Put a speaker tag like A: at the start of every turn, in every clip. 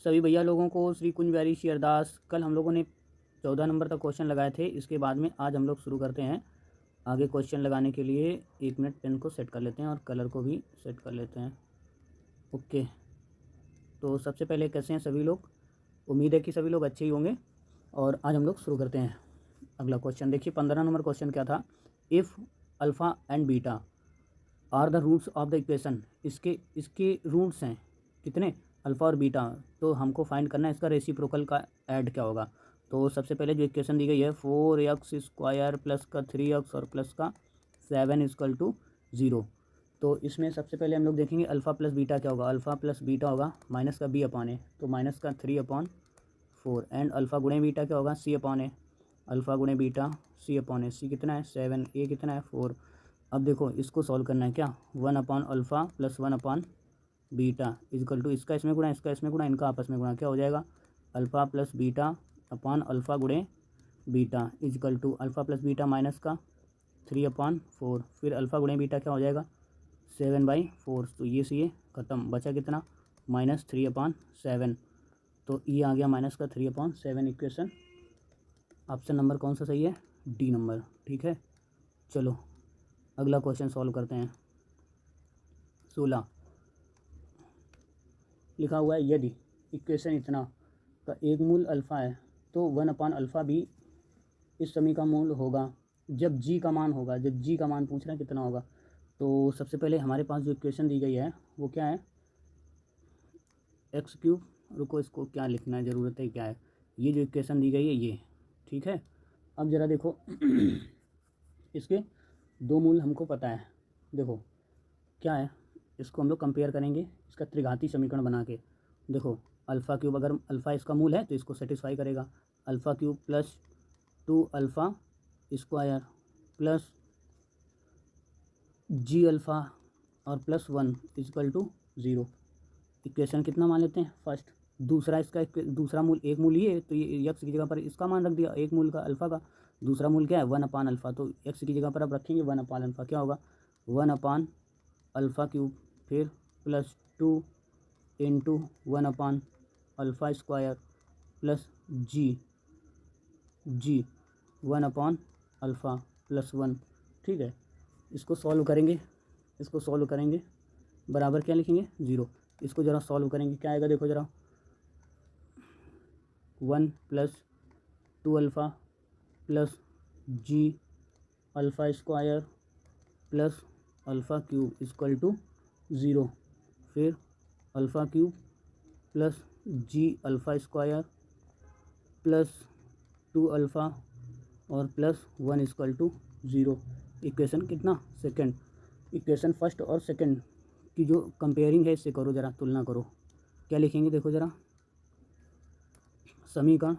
A: सभी भैया लोगों को श्री कुंज बिहारी श्री अरदास। कल हम लोगों ने 14 नंबर तक क्वेश्चन लगाए थे, इसके बाद में आज हम लोग शुरू करते हैं। आगे क्वेश्चन लगाने के लिए 1 मिनट पेन को सेट कर लेते हैं और कलर को भी सेट कर लेते हैं। ओके, तो सबसे पहले कैसे हैं सभी लोग? उम्मीद है कि सभी लोग अच्छे ही होंगे और आज हम लोग शुरू करते हैं। अगला क्वेश्चन देखिए, 15 नंबर क्वेश्चन क्या था? If alpha and beta are the roots of the equation. इसके रूट्स हैं कितने? अल्फ़ा और बीटा। तो हमको फाइंड करना है इसका रेसिप्रोकल का ऐड क्या होगा। तो सबसे पहले जो इक्वेशन दी गई है 4x² प्लस का 3x और प्लस का 7 इक्वल टू 0। तो इसमें सबसे पहले हम लोग देखेंगे अल्फ़ा प्लस बीटा क्या होगा। अल्फ़ा प्लस बीटा होगा माइनस का b अपॉन ए, तो माइनस का 3/4। एंड अल्फ़ा गुणे बीटा क्या होगा? c अपॉन ए। अल्फ़ा गुणे बीटा c अपॉन ए। c कितना है? 7, a कितना है? 4। अब देखो इसको सॉल्व करना है क्या? 1/अल्फ़ा प्लस 1/ बीटा इक्वल टू इसका इसमें गुणा, इसका इसमें गुणा, इनका आपस में गुणा, क्या हो जाएगा? Alpha plus beta upon alpha गुणे beta equal to alpha plus beta minus का 3/4। फिर अल्फ़ा गुणे बीटा क्या हो जाएगा? 7/4। तो ये से ये ख़त्म, बचा कितना? -3/7। तो ये आ गया माइनस का 3/7। इक्वेशन ऑप्शन नंबर कौन सा सही है? D number. ठीक है, चलो अगला क्वेश्चन सॉल्व करते हैं। 16 लिखा हुआ है, यदि इक्वेशन इतना का एक मूल अल्फ़ा है तो 1/अल्फ़ा भी इस समी का मूल होगा जब g का मान होगा। जब g का मान पूछ रहे हैं कितना होगा। तो सबसे पहले हमारे पास जो इक्वेशन दी गई है वो क्या है? x³। रुको, इसको क्या लिखना है, ज़रूरत है क्या है? ये जो इक्वेशन दी गई है ये, ठीक है। अब ज़रा देखो इसके दो मूल हमको पता है। देखो क्या है, इसको हम लोग कंपेयर करेंगे इसका त्रिघाती समीकरण बना के। देखो अल्फ़ा³ अगर अल्फ़ा इसका मूल है तो इसको सेटिस्फाई करेगा। अल्फ़ा³ प्लस 2α² प्लस g अल्फ़ा और प्लस 1 इक्वल टू 0। इक्वेशन कितना मान लेते हैं फर्स्ट। दूसरा इसका दूसरा मूल, एक मूल ये, तो ये x की जगह पर इसका मान रख दिया, एक मूल का अल्फ़ा का। दूसरा मूल क्या है? 1/अल्फ़ा। तो x की जगह पर अब रखेंगे 1/अल्फ़ा। क्या होगा? 1/अल्फ़ा³, फिर प्लस 2 इंटू 1/अल्फ़ा² प्लस g 1/अल्फ़ा प्लस 1। ठीक है, इसको सॉल्व करेंगे, इसको सॉल्व करेंगे बराबर क्या लिखेंगे? 0। इसको ज़रा सॉल्व करेंगे, क्या आएगा देखो ज़रा। 1 प्लस 2α प्लस g अल्फ़ा² प्लस अल्फ़ा³ इक्वल टू 0। फिर अल्फ़ा³ प्लस g अल्फ़ा² प्लस 2α और प्लस 1 इक्वल टू 0। इक्वेशन कितना? सेकंड। इक्वेशन फर्स्ट और सेकंड की जो कंपेयरिंग है इससे करो, ज़रा तुलना करो। क्या लिखेंगे देखो ज़रा। समीकरण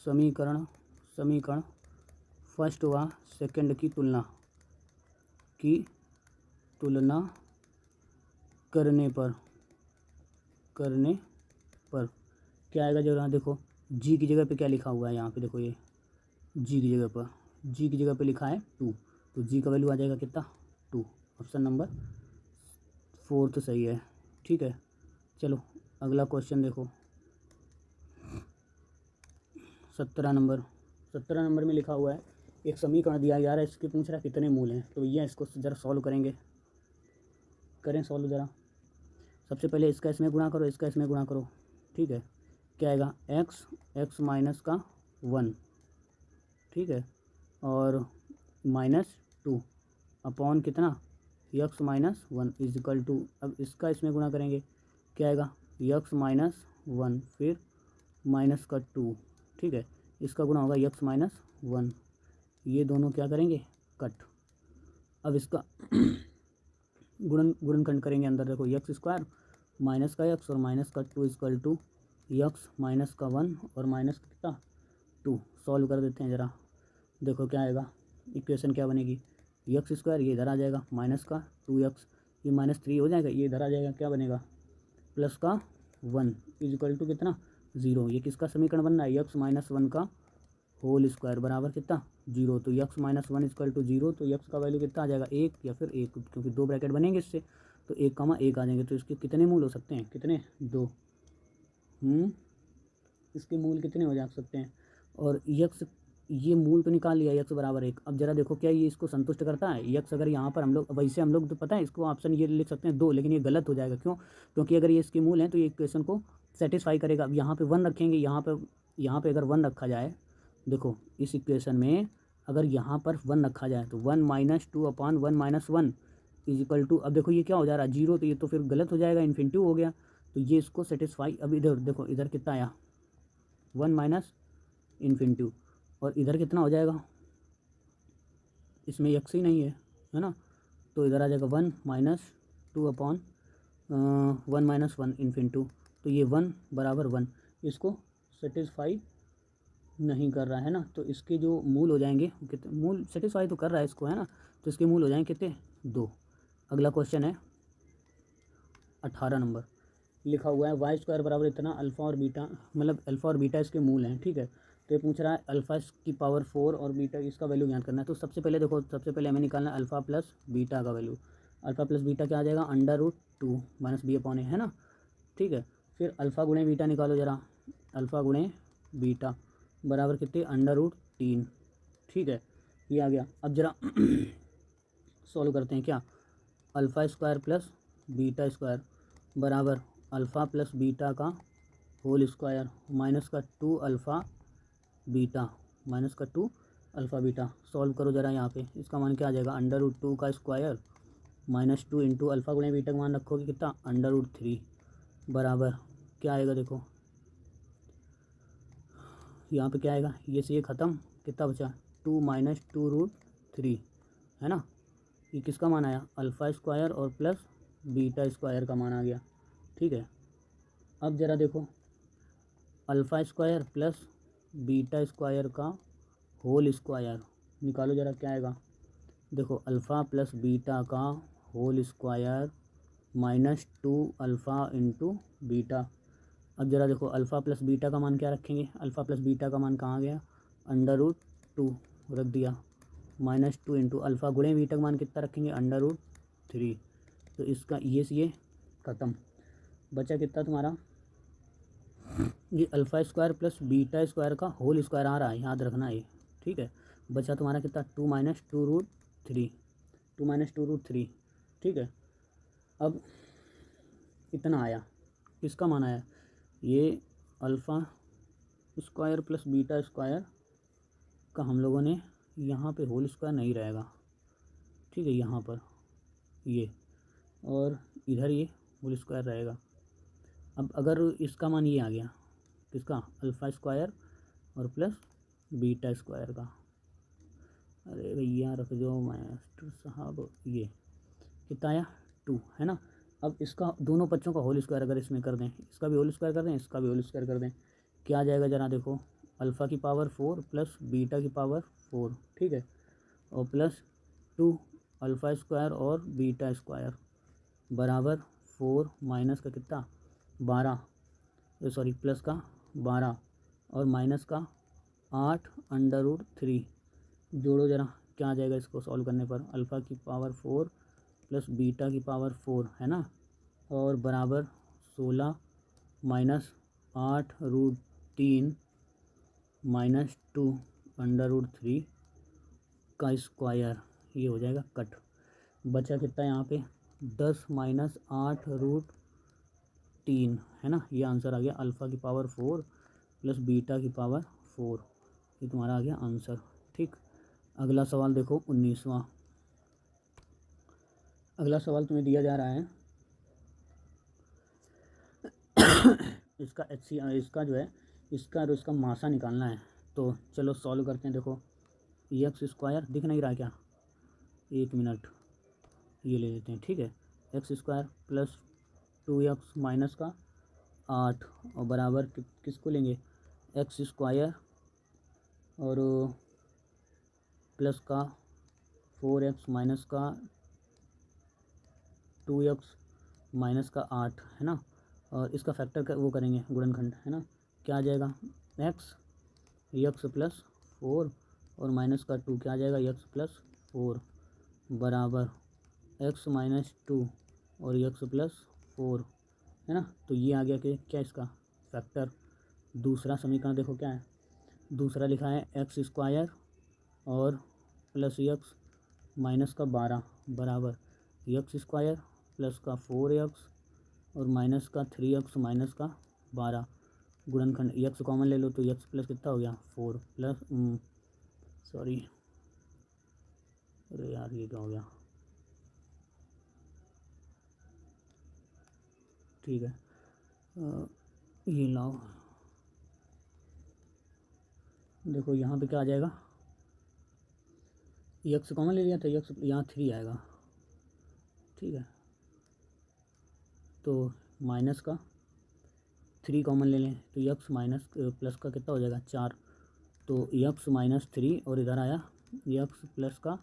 A: समीकरण समीकरण फर्स्ट व सेकंड की तुलना करने पर क्या आएगा जरा देखो। जी की जगह पे क्या लिखा हुआ है यहाँ पे देखो, ये जी की जगह पे लिखा है 2, तो जी का वैल्यू आ जाएगा कितना? 2। ऑप्शन नंबर 4 तो सही है। ठीक है, चलो अगला क्वेश्चन देखो। 17 नंबर में लिखा हुआ है, एक समीकरण दिया जा रहा है, इसके पूछ रहा है कितने मूल हैं। तो ये इसको ज़रा सॉल्व करें सॉल्व ज़रा। सबसे पहले इसका इसमें गुणा करो, इसका इसमें गुणा करो। ठीक है, क्या आएगा? x माइनस का 1, ठीक है, और -2 अपॉन कितना? x माइनस 1 इक्वल टू, अब इसका इसमें गुणा करेंगे, क्या आएगा? x माइनस 1 फिर माइनस का 2। ठीक है, इसका गुणा होगा x माइनस 1। ये दोनों क्या करेंगे? कट। अब इसका गुणनखंड करेंगे अंदर देखो, x² माइनस का x और माइनस का 2 इक्वल टू x माइनस का 1 और माइनस कितना? 2। सॉल्व कर देते हैं ज़रा, देखो क्या आएगा। इक्वेशन क्या बनेगी? x², ये इधर आ जाएगा, माइनस का 2x, ये -3 हो जाएगा, ये इधर आ जाएगा, क्या बनेगा? प्लस का 1 इक्वल टू कितना? 0। ये किसका समीकरण बन रहा है? x माइनस 1 का होल स्क्वायर बराबर कितना? 0। तो x माइनस 1 इक्वल टू 0, तो x का वैल्यू कितना आ जाएगा? 1 या फिर 1, क्योंकि 2 ब्रैकेट बनेंगे इससे, तो 1, 1 आ जाएंगे। तो इसके कितने मूल हो सकते हैं? कितने? 2। इसके मूल कितने हो जा सकते हैं। और यक्स, ये मूल तो निकाल लिया यक्स बराबर 1। अब जरा देखो क्या ये इसको संतुष्ट करता है। यक्स अगर यहाँ पर हम लोग, वैसे हम लोग तो पता है इसको ऑप्शन ये लिख सकते हैं 2, लेकिन ये गलत हो जाएगा। क्यों? क्योंकि अगर ये इसके मूल हैं तो ये इक्वेशन को सेटिस्फाई करेगा। अब यहाँ पे 1 रखेंगे, यहाँ पे अगर 1 रखा जाए, देखो इस इक्वेशन में अगर यहाँ पर 1 रखा जाए तो 1 माइनस 2/1 इज इक्वल टू, अब देखो ये क्या हो जा रहा है 0, तो ये तो फिर गलत हो जाएगा, इन्फिनिटिव हो गया। तो ये इसको सेटिस्फाई, अब इधर देखो इधर कितना आया 1 माइनस इन्फिनिटिव, और इधर कितना हो जाएगा, इसमें यक्स ही नहीं है ना, तो इधर आ जाएगा 1 माइनस 2/1 इन्फिनिटिव। तो ये 1 बराबर 1 इसको सेटिस्फाई नहीं कर रहा है ना, तो इसके जो मूल हो जाएंगे कितने, मूल सेटिस्फाई तो कर रहा है इसको है ना, तो इसके मूल हो जाएंगे कितने 2। अगला क्वेश्चन है 18 नंबर, लिखा हुआ है वाई स्क्वायर बराबर इतना अल्फ़ा और बीटा, मतलब अल्फ़ा और बीटा इसके मूल हैं। ठीक है, तो ये पूछ रहा है अल्फ़ा की पावर 4 और बीटा इसका वैल्यू ज्ञात करना है। तो सबसे पहले देखो, सबसे पहले हमें निकालना है अल्फ़ा प्लस बीटा का वैल्यू। अल्फ़ा प्लस बीटा क्या आ जाएगा √2 माइनस b/a है ना। ठीक है, फिर अल्फ़ा गुणे बीटा निकालो जरा, अल्फ़ा गुणे बीटा बराबर कितने √3। ठीक है, ये आ गया। अब जरा सॉल्व करते हैं क्या, alpha square plus beta square बराबर अल्फ़ा प्लस बीटा का होल स्क्वायर माइनस का 2 अल्फ़ा बीटा माइनस का 2 अल्फ़ा बीटा। सॉल्व करो जरा, यहाँ पे इसका मान क्या आ जाएगा √2 का स्क्वायर माइनस 2 इंटू अल्फ़ा गुणे बीटा का मान रखोगे कितना √3 बराबर क्या आएगा, देखो यहाँ पे क्या आएगा, ये से ये ख़त्म, कितना बचा 2 माइनस 2√3 है ना। ये किसका मान आया अल्फ़ा स्क्वायर और प्लस बीटा स्क्वायर का मान आ गया। ठीक है, अब ज़रा देखो alpha square plus beta square का होल स्क्वायर निकालो जरा, क्या आएगा, देखो अल्फ़ा प्लस बीटा का whole square minus 2 alpha into beta. अब जरा देखो अल्फ़ा प्लस बीटा का मान क्या रखेंगे, अल्फ़ा प्लस बीटा का मान कहाँ गया √2 रख दिया, माइनस 2 इंटू अल्फ़ा गुणे बीटा का मान कितना रखेंगे √3। तो इसका ये से ये ख़त्म, बचा कितना तुम्हारा, ये alpha square plus beta square का होल स्क्वायर आ रहा है, याद रखना ये। ठीक है, बचा तुम्हारा कितना 2 माइनस 2√3। ठीक है, अब इतना आया, किसका मान आया, ये alpha square plus beta square का हम लोगों ने यहाँ पे होल स्क्वायर नहीं रहेगा। ठीक है, यहाँ पर ये और इधर ये होल स्क्वायर रहेगा। अब अगर इसका मान ये आ गया, किसका अल्फ़ा स्क्वायर और प्लस बीटा स्क्वायर का, अरे भैया रख दो मास्टर साहब, ये कितना आया 2 है ना। अब इसका दोनों बच्चों का होल स्क्वायर अगर इसमें कर दें, इसका भी होल स्क्वायर कर दें, इसका भी होल स्क्वायर कर दें, क्या आ जाएगा जरा देखो, अल्फ़ा की पावर 4 प्लस बीटा की पावर 4। ठीक है, और प्लस 2 अल्फ़ा स्क्वायर और बीटा स्क्वायर बराबर 4 माइनस का कितना 12, सॉरी प्लस का 12 और माइनस का 8 √3। जोड़ो जरा, क्या आ जाएगा इसको सॉल्व करने पर, अल्फ़ा की पावर 4 प्लस बीटा की पावर 4 है ना, और बराबर 16 माइनस 8√3 माइनस 2 √3 का स्क्वायर, ये हो जाएगा कट। बचा कितना यहाँ पे 10 माइनस 8√3 है ना, ये आंसर आ गया अल्फ़ा की पावर 4 प्लस बीटा की पावर 4, ये तुम्हारा आ गया आंसर। ठीक, अगला सवाल देखो 19वां। अगला सवाल तुम्हें दिया जा रहा है इसका इसका जो है इसका और इसका मासा निकालना है। तो चलो सॉल्व करते हैं। देखो एक्स स्क्वायर दिख नहीं रहा क्या, 1 मिनट ये ले लेते हैं। ठीक है, x square plus 2x minus का 8 और बराबर किसको लेंगे एक्स स्क्वायर और प्लस का 4x माइनस का 2x माइनस का 8 है ना, और इसका फैक्टर का वो करेंगे गुणनखंड है ना, क्या आ जाएगा एक्स प्लस 4 और माइनस का 2 क्या आ जाएगा एक्स प्लस 4 बराबर एक्स माइनस 2 और एक्स प्लस 4 है ना। तो ये आ गया कि क्या इसका फैक्टर। दूसरा समीकरण देखो क्या है, दूसरा लिखा है एक्स स्क्वायर और प्लस एक्स माइनस का 12 बराबर एक्स स्क्वायर प्लस का 4x और माइनस का 3x माइनस का 12 गुणनखंड। एक्स कॉमन ले लो तो एक्स प्लस कितना हो गया 4 प्लस सॉरी अरे यार ये क्या हो गया, ठीक है ये लाओ, देखो यहाँ पे क्या आ जाएगा, एक्स कॉमन ले लिया तो एक्स यहाँ 3 आएगा, ठीक है। तो माइनस का 3 कॉमन ले लें तो एक्स माइनस प्लस का कितना हो जाएगा 4, तो एक्स माइनस 3 और इधर आया एक्स प्लस का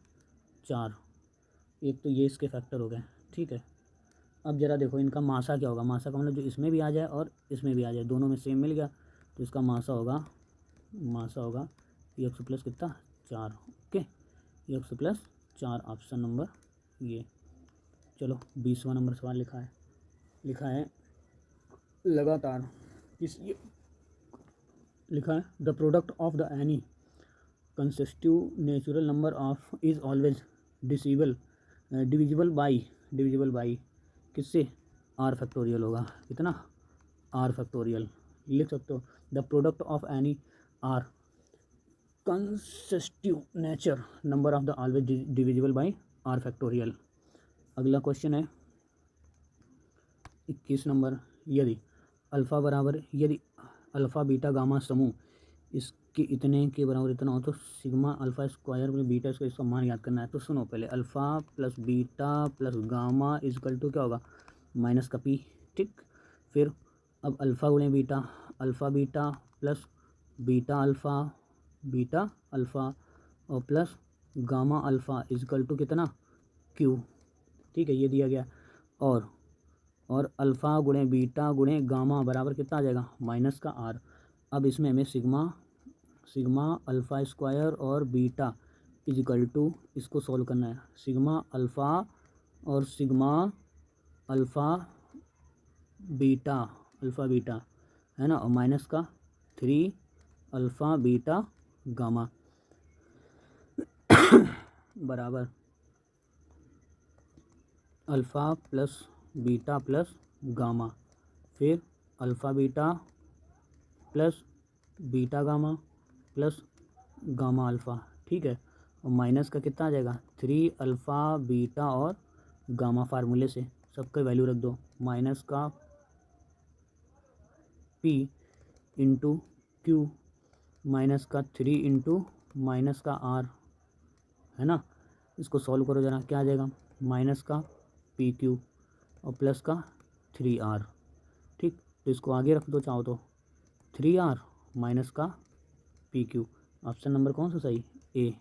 A: 4। एक तो ये इसके फैक्टर हो गए, ठीक है। अब ज़रा देखो इनका मासा क्या होगा, मासा का मतलब जो इसमें भी आ जाए और इसमें भी आ जाए, दोनों में सेम मिल गया तो इसका मासा होगा एक्स प्लस कितना 4, okay x plus 4 option number ये। चलो 20वां नंबर सवाल लिखा है लगातार लिखा है the product of the any consecutive natural number of is always divisible by किससे आर फैक्टोरियल होगा, कितना आर फैक्टोरियल लिख सकते हो। The product of any r consecutive nature number of the always divisible by r factorial. अगला question है 21 number, यदि alpha beta gamma समूह इसके इतने के बराबर इतना हो तो सिग्मा अल्फ़ा स्क्वायर में बीटा स्क्वायर इसका मान याद करना है। तो सुनो पहले alpha plus beta plus gamma equal to क्या होगा माइनस का पी, ठीक। फिर अब अल्फ़ा गुणे बीटा प्लस बीटा अल्फ़ा और plus gamma alpha equal to कितना क्यू, ठीक है ये दिया गया। और अल्फ़ा गुणे बीटा गुणे गामा बराबर कितना आ जाएगा माइनस का आर। अब इसमें हमें सिग्मा अल्फ़ा स्क्वायर और बीटा इजिकल टू इसको सॉल्व करना है, सिग्मा अल्फ़ा और सिग्मा अल्फ़ा बीटा है ना, और माइनस का 3 अल्फ़ा बीटा गामा बराबर alpha plus beta plus gamma, फिर alpha beta plus beta gamma plus gamma alpha, ठीक है। और माइनस का कितना आ जाएगा 3 अल्फ़ा बीटा और गामा। फार्मूले से सबका वैल्यू रख दो, माइनस का पी इंटू क्यू माइनस का 3 इंटू माइनस का आर, है ना। इसको सॉल्व करो जरा, क्या आ जाएगा माइनस का पी क्यू और प्लस का 3r, ठीक। तो इसको आगे रख दो चाहो तो 3r माइनस का पी क्यू। ऑप्शन नंबर कौन सा सही ए,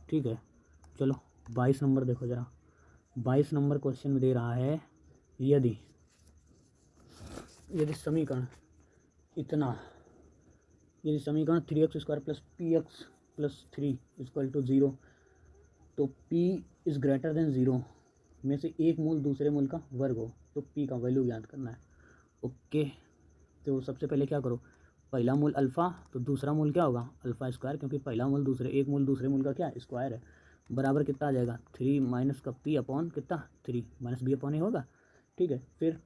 A: ठीक है। चलो 22 नंबर देखो जरा, 22 नंबर क्वेश्चन में दे रहा है यदि समीकरण 3x square plus p x plus 3 equal to 0 तो p इज़ ग्रेटर देन 0 में से एक मूल दूसरे मूल का वर्ग हो तो p का वैल्यू याद करना है, ओके। तो सबसे पहले क्या करो, पहला मूल अल्फ़ा तो दूसरा मूल क्या होगा अल्फ़ा स्क्वायर, क्योंकि पहला मूल एक मूल दूसरे मूल का क्या स्क्वायर है, बराबर कितना आ जाएगा 3 माइनस का p अपॉन कितना 3 माइनस बी अपॉन ए होगा, ठीक है। फिर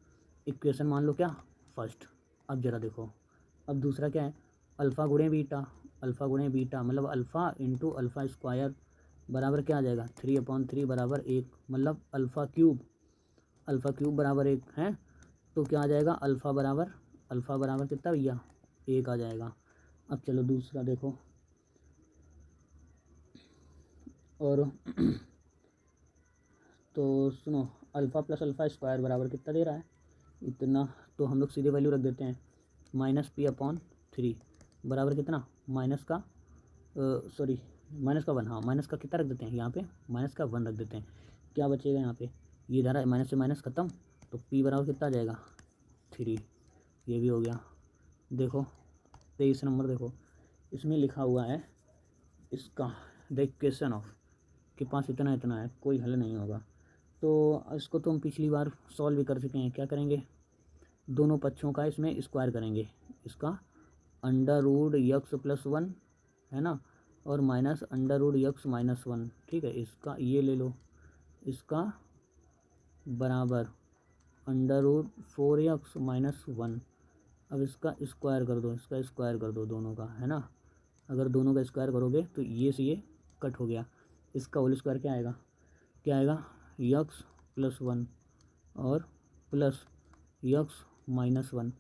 A: इक्वेशन मान लो क्या फर्स्ट। अब जरा देखो, अब दूसरा क्या है अल्फ़ा गुणे बीटा मतलब अल्फ़ा इंटू अल्फ़ा स्क्वायर बराबर क्या आ जाएगा 3/3 बराबर 1, मतलब अल्फ़ा क्यूब बराबर 1 है। तो क्या आ जाएगा अल्फ़ा बराबर कितना भैया 1 आ जाएगा। अब चलो दूसरा देखो, और तो सुनो अल्फ़ा प्लस अल्फ़ा स्क्वायर बराबर कितना दे रहा है इतना, तो हम लोग सीधे वैल्यू रख देते हैं माइनस p/3 बराबर कितना माइनस का 1, हाँ माइनस का कितना रख देते हैं यहाँ पे माइनस का 1 रख देते हैं। क्या बचेगा यहाँ पे ये धारा माइनस से माइनस ख़त्म, तो p बराबर कितना आ जाएगा 3, ये भी हो गया। देखो 23 नंबर देखो, इसमें लिखा हुआ है इसका द इक्वेशन ऑफ के पास इतना है, कोई हल नहीं होगा। तो इसको तो हम पिछली बार सॉल्व भी कर चुके हैं, क्या करेंगे दोनों पक्षों का इसमें स्क्वायर करेंगे, इसका under root x plus one है ना, और minus under root x minus one, ठीक है। इसका ये ले लो, इसका बराबर under root four x minus one. अब इसका स्क्वायर कर दो, इसका स्क्वायर कर दो दोनों का, है ना। अगर दोनों का स्क्वायर करोगे तो ये से ये कट हो गया। इसका होल स्क्वायर क्या आएगा, क्या आएगा, यक्स प्लस वन और प्लस यक्स माइनस वन,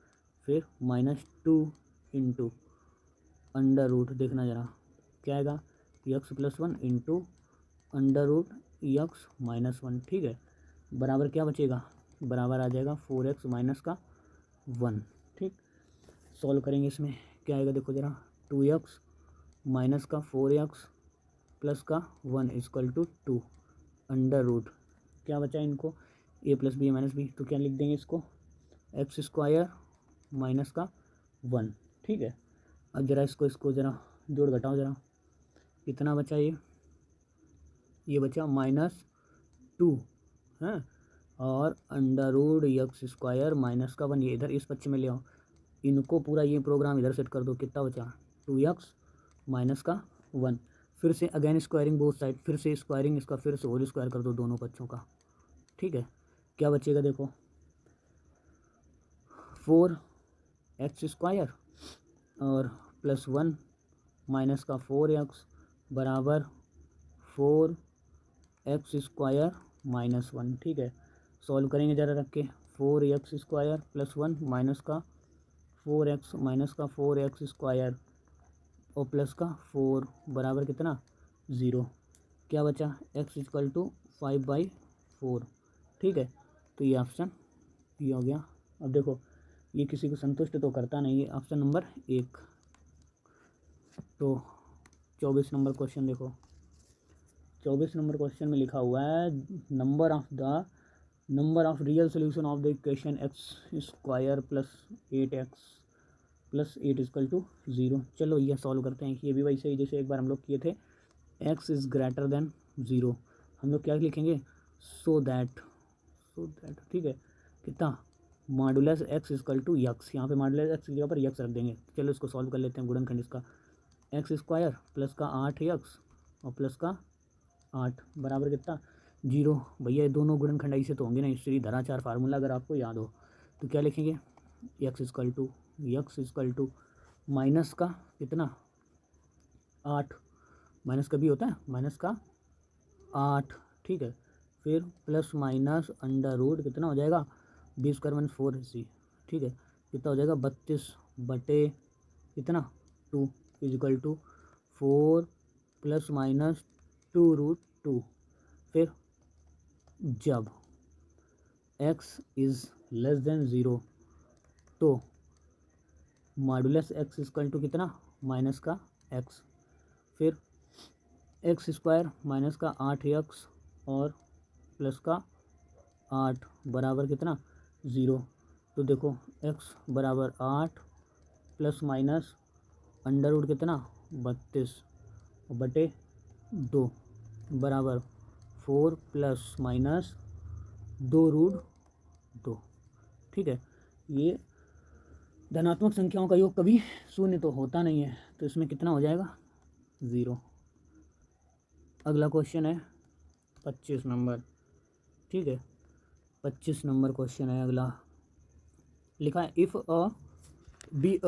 A: फिर minus two into under root, देखना ज़रा क्या आएगा, x plus one into under root x minus one, ठीक है। बराबर क्या बचेगा, बराबर आ जाएगा फोर एक्स माइनस का वन, ठीक। सॉल्व करेंगे, इसमें क्या आएगा देखो ज़रा, टू एक्स माइनस का फोर एक्स प्लस का one equal to two under root, क्या बचा इनको, ए प्लस बी माइनस बी, तो क्या लिख देंगे इसको, एक्स स्क्वायर माइनस का वन, ठीक है। अब ज़रा इसको ज़रा जोड़ घटाओ ज़रा, कितना बचा ये बचा माइनस टू है, और under root x square minus का वन, ये इधर इस पक्ष में ले आओ, इनको पूरा ये प्रोग्राम इधर सेट कर दो, कितना बचा, टू यक्स माइनस का वन, फिर से अगेन स्क्वायरिंग बोथ साइड, फिर से स्क्वायरिंग इसका, फिर से होल स्क्वायर कर दो दोनों पक्षों का, ठीक है। क्या बचेगा देखो, फोर एक्स स्क्वायर और प्लस वन माइनस का फोर एक्स बराबर four x square minus one, ठीक है। सॉल्व करेंगे ज़रा रख के, four x square plus one minus का फोर एक्स माइनस का फोर एक्स स्क्वायर और प्लस का फोर बराबर कितना, ज़ीरो, क्या बचा, x equal to five by four, ठीक है। तो ये ऑप्शन ये हो गया। अब देखो ये किसी को संतुष्ट तो करता नहीं है, ऑप्शन नंबर एक। तो 24 नंबर क्वेश्चन देखो, 24 नंबर क्वेश्चन में लिखा हुआ है number of real solution of the equation x square plus eight x plus eight equal to zero. चलो ये सॉल्व करते हैं, ये भी वैसे ही जैसे एक बार हम लोग किए थे, x is greater than zero, हम लोग क्या लिखेंगे, सो दैट, ठीक है, कितना, modulus x equal to x, यहाँ पे मॉडुलस एक्स की जगह पर यक्स रख देंगे। चलो इसको सॉल्व कर लेते हैं, गुणनखंड इसका, एक्स स्क्वायर प्लस का आठ यक्स और प्लस का आठ बराबर कितना, जीरो। भैया ये दोनों गुणनखंड ऐसे तो होंगे ना, श्री धराचार फार्मूला अगर आपको याद हो तो क्या लिखेंगे, यक्स इक्वल टू माइनस का कितना, आठ, माइनस का भी होता है, माइनस का आठ, ठीक है। फिर प्लस माइनस अंडर रूट कितना हो जाएगा, 20 कर वन 4 सी, ठीक है, कितना हो जाएगा 32 बटे कितना 2 equal to 4 plus minus 2 root 2। फिर जब x is less than zero तो मॉडुलस x इक्वल टू कितना, माइनस का x, फिर एक्स स्क्वायर माइनस का आठ एक्स और प्लस का आठ बराबर कितना, ज़ीरो। तो देखो x बराबर आठ प्लस माइनस अंडर रूट कितना 32 बटे 2 बराबर 4 प्लस माइनस 2 रूट 2, ठीक है। ये धनात्मक संख्याओं का योग कभी शून्य तो होता नहीं है, तो इसमें कितना हो जाएगा, ज़ीरो। अगला क्वेश्चन है 25 नंबर, ठीक है, 25 नंबर क्वेश्चन है अगला। लिखा है if b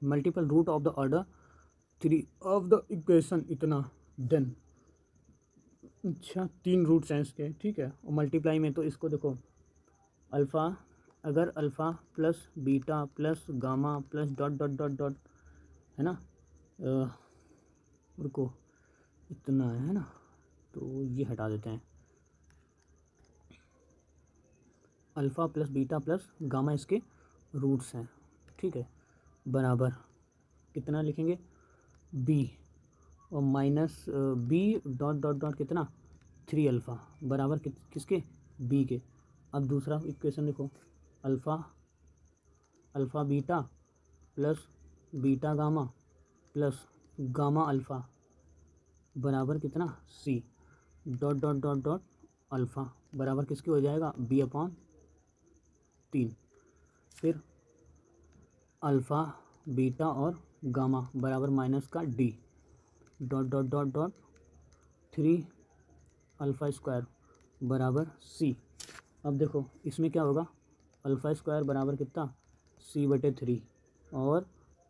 A: multiple root of the order 3 of the equation इतना देन, अच्छा 3 रूट्स हैं इसके, ठीक है, और मल्टीप्लाई में तो इसको देखो अल्फ़ा, अगर alpha plus beta plus gamma plus dot dot dot dot है ना, रुको इतना है ना, तो ये हटा देते हैं, alpha plus beta plus gamma इसके रूट्स हैं, ठीक है, बराबर कितना लिखेंगे, बी और minus b dot dot dot कितना 3 अल्फ़ा बराबर किसके, बी के। अब दूसरा इक्वेशन देखो, alpha beta plus beta gamma plus gamma alpha बराबर कितना, c dot dot dot dot alpha बराबर किसके हो जाएगा, बी अपॉन 3। फिर अल्फ़ा बीटा और गामा बराबर माइनस का d dot dot dot dot 3 alpha square बराबर सी। अब देखो इसमें क्या होगा, अल्फ़ा स्क्वायर बराबर कितना c/3 और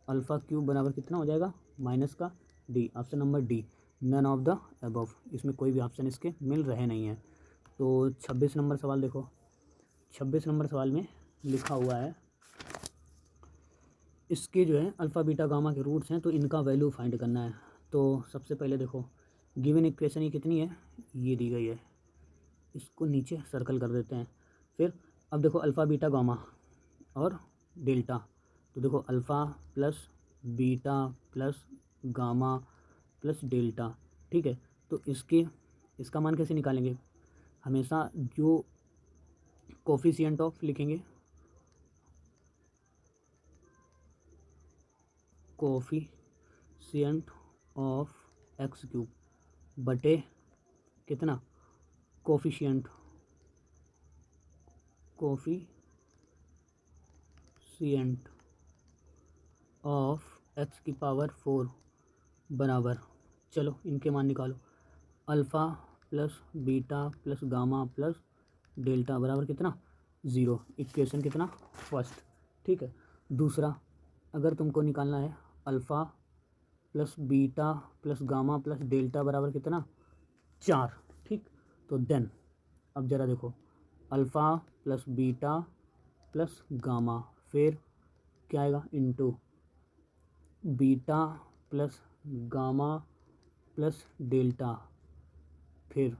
A: अल्फ़ा क्यूब बराबर कितना हो जाएगा माइनस का d. Option number d, none of the above. इसमें कोई भी ऑप्शन इसके मिल रहे नहीं है। तो 26 नंबर सवाल देखो, 26 नंबर सवाल में लिखा हुआ है इसके जो है अल्फ़ा बीटा गामा के रूट्स हैं तो इनका वैल्यू फाइंड करना है। तो सबसे पहले देखो गिवन इक्वेशन ये कितनी है, ये दी गई है, इसको नीचे सर्कल कर देते हैं। फिर अब देखो अल्फ़ा बीटा गामा और डेल्टा, तो देखो alpha plus beta plus gamma plus delta, ठीक है। तो इसका मान कैसे निकालेंगे, हमेशा जो कोफिशिएंट ऑफ लिखेंगे, कोफिशिएंट ऑफ एक्स क्यूब बटे कितना कोफिशिएंट ऑफ एक्स की पावर 4 बराबर, चलो इनके मान निकालो, alpha plus beta plus gamma plus delta बराबर कितना 0। इक्वेशन कितना फर्स्ट, ठीक है। दूसरा अगर तुमको निकालना है alpha plus beta plus gamma plus delta बराबर कितना 4, ठीक। तो देन अब ज़रा देखो alpha plus beta plus gamma, फिर क्या आएगा into beta plus gamma plus delta, फिर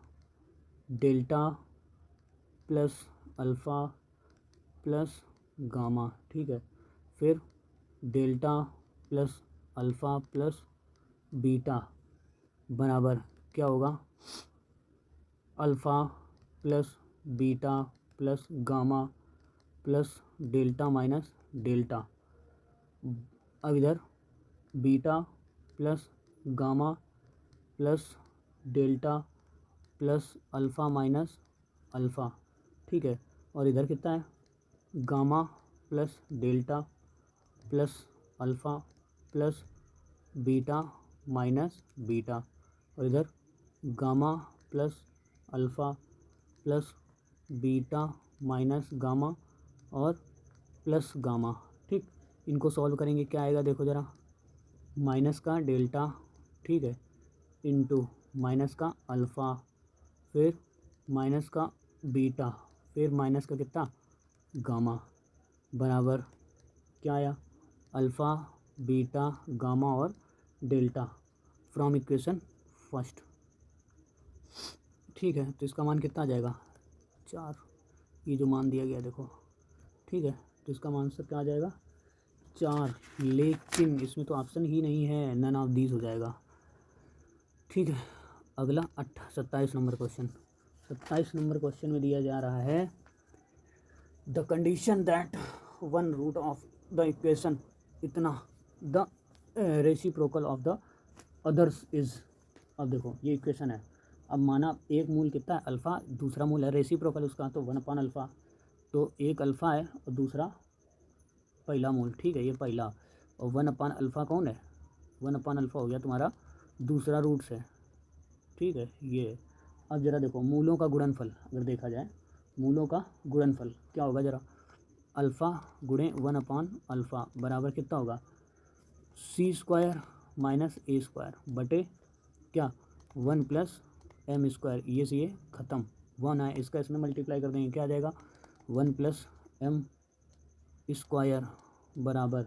A: delta plus alpha plus gamma, ठीक है। फिर delta plus alpha plus beta बराबर क्या होगा alpha plus beta plus gamma plus delta minus delta. अब इधर beta plus gamma plus delta plus alpha minus alpha, ठीक है। और इधर कितना है gamma plus delta plus alpha plus beta minus beta, और इधर gamma plus alpha plus beta minus gamma और प्लस गामा, ठीक। इनको सॉल्व करेंगे क्या आएगा देखो ज़रा, माइनस का डेल्टा, ठीक है, इनटू माइनस का अल्फ़ा, फिर माइनस का बीटा, फिर माइनस का कितना गामा बराबर क्या आया अल्फ़ा बीटा गामा और डेल्टा फ्रॉम इक्वेशन फर्स्ट, ठीक है। तो इसका मान कितना आ जाएगा 4, ये जो मान दिया गया देखो, ठीक है। तो इसका मान सब क्या आ जाएगा 4, लेकिन इसमें तो ऑप्शन ही नहीं है, नन ऑफ दीज हो जाएगा, ठीक है। अगला 27 नंबर क्वेश्चन, 27 नंबर क्वेश्चन में दिया जा रहा है the condition that one root of the equation इतना the reciprocal of the others is. अब देखो ये इक्वेशन है, अब माना एक मूल कितना है अल्फ़ा, दूसरा मूल है रेसिप्रोकल उसका तो 1/अल्फ़ा, तो एक अल्फ़ा है और दूसरा पहला मूल, ठीक है, ये पहला, और 1/अल्फ़ा कौन है 1/अल्फ़ा हो गया तुम्हारा दूसरा रूट है, ठीक है ये। अब ज़रा देखो मूलों का गुणनफल अगर देखा जाए, मूलों का गुणनफल क्या होगा ज़रा, अल्फ़ा गुणे 1/अल्फ़ा बराबर कितना होगा c² माइनस a² बटे क्या 1 + m², ये से ये ख़त्म 1 है, इसका इसमें मल्टीप्लाई कर देंगे क्या आ जाएगा 1 + m² बराबर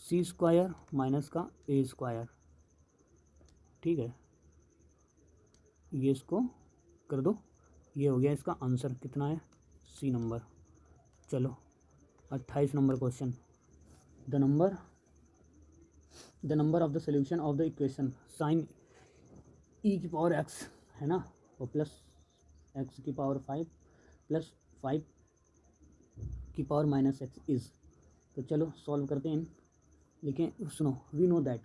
A: c² माइनस का a², ठीक है। ये इसको कर दो, ये हो गया इसका आंसर कितना है सी नंबर। चलो 28 number question, the number of the solution of the equation sine e⁻x है ना, और plus x⁻5 plus 5⁻−x is. तो चलो सॉल्व करते हैं, लेकिन सुनो we know that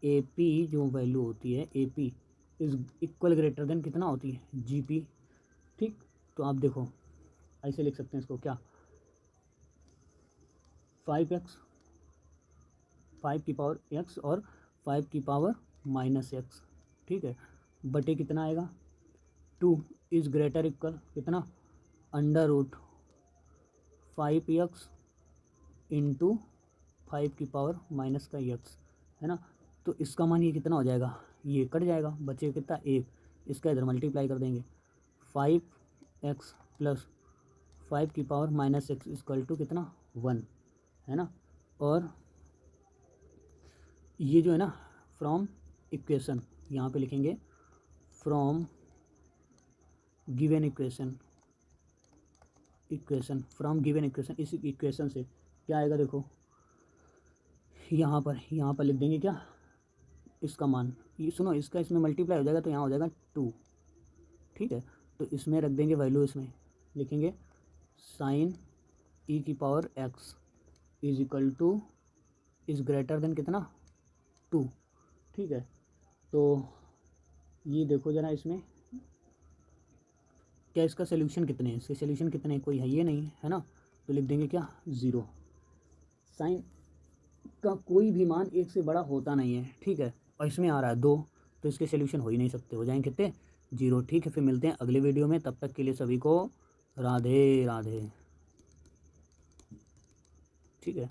A: a p जो वैल्यू होती है a p is equal greater than कितना होती है जी पी, ठीक। तो आप देखो ऐसे लिख सकते हैं इसको क्या 5x 5 की पावर x और 5 की पावर-x, ठीक है, बटे कितना आएगा 2 इज़ ग्रेटर इक्वल कितना √5x इंटू 5 की पावर-x, है ना। तो इसका मान ये कितना हो जाएगा, ये कट जाएगा, बचे कितना 1, इसका इधर मल्टीप्लाई कर देंगे 5x प्लस 5 की पावर-x इक्वल टू कितना 1, है ना। और ये जो है ना फ्रॉम इक्वेशन, यहाँ पे लिखेंगे from given equation from given equation, इस इक्वेशन से क्या आएगा देखो, यहाँ पर लिख देंगे क्या इसका मान, ये सुनो, इसका इसमें मल्टीप्लाई हो जाएगा तो यहाँ हो जाएगा 2, ठीक है। तो इसमें रख देंगे वैल्यू, इसमें लिखेंगे sine e⁻x is equal to is greater than कितना 2, ठीक है। तो ये देखो जरा इसमें क्या इसका सोल्यूशन कितने हैं, इसके सोल्यूशन कितने हैं, कोई है ये नहीं, है ना। तो लिख देंगे क्या 0, साइन का कोई भी मान 1 से बड़ा होता नहीं है, ठीक है। और इसमें आ रहा है 2, तो इसके सोल्यूशन हो ही नहीं सकते, हो जाएंगे कितने 0, ठीक है। फिर मिलते हैं अगले वीडियो में, तब तक के लिए सभी को राधे राधे, ठीक है।